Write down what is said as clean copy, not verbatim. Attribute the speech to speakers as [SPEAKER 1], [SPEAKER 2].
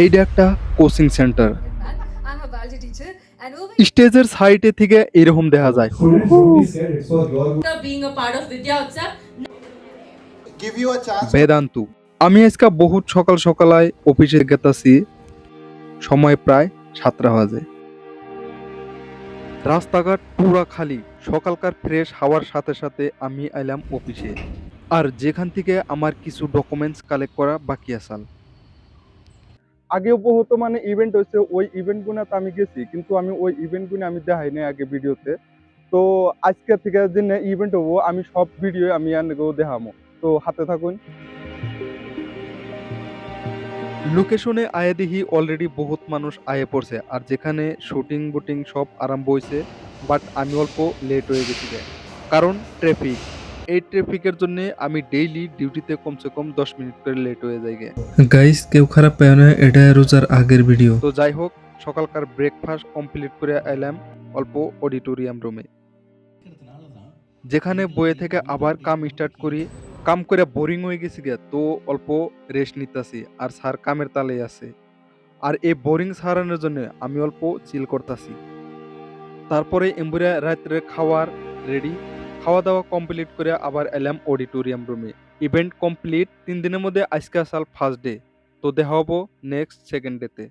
[SPEAKER 1] এইটা একটা coaching centre.
[SPEAKER 2] I'm a biology teacher, and over
[SPEAKER 1] স্টেজের সাইডে থেকে এরকম দেখা যায়।
[SPEAKER 3] Students, don't be scared. It's for your good.
[SPEAKER 2] being a part of Vidya Utsav.
[SPEAKER 4] Give you a chance to
[SPEAKER 1] বেদান্তু। আমি আজকে বহুত সকাল সকালায় অফিসে গেতাছি। সময় প্রায় 7টা বাজে। রাস্তাঘাট পুরা খালি। সকালকার ফ্রেশ হাওয়ার সাথে সাথে আমি আইলাম অফিসে। আর যেখান থেকে আমার কিছু ডকুমেন্টস কালেক্ট করা বাকি আসাল। আগেও বহুত মানে ইভেন্ট হয়েছে, ওই ইভেন্টগুলোতে আমি গেছি, কিন্তু আমি ওই ইভেন্টগুলো আমি দেখাই নাই আগে ভিডিওতে। তো আজকে থেকে যে ইভেন্ট হবো আমি সব ভিডিও আমি আনগো দেখামো। তো হাতে থাকুন। লোকেশনে আয়ে দেখি অলরেডি বহুত মানুষ আয়ে পড়ছে, আর যেখানে শুটিং বুটিং সব আরম্ভ হয়েছে, বাট আমি অল্প লেট হয়ে গেছি কারণ ট্রাফিক। এই ট্রাফিকের জন্য আমি ডেইলি ডিউটিতে কমসে কম 10 মিনিট করে লেট হয়ে যাই গে।
[SPEAKER 5] গাইস কেউ খারাপ পায় না, এটা রোজার আগের ভিডিও।
[SPEAKER 1] তো যাই হোক, সকালকার ব্রেকফাস্ট কমপ্লিট করে এলাম অল্প অডিটোরিয়াম রুমে, যেখানে বইয়ে থেকে আবার কাম স্টার্ট করি। কাম করে বোরিং হয়ে গেছি গে, তো অল্প রেস্ট নিতেছি, আর স্যার কামের তালে আছে। আর এই বোরিং সারানোর জন্য আমি অল্প চিল করতেছি। তারপরে এমবুরা রাত্রে খাওয়ার রেডি, খাওয়া দাওয়া কমপ্লিট করে আবার এলাম অডিটোরিয়াম রুমে। ইভেন্ট কমপ্লিট 3 দিনের মধ্যে আজকে আসাল ফার্স্ট ডে। তো দেখা হবো নেক্সট সেকেন্ড ডেতে।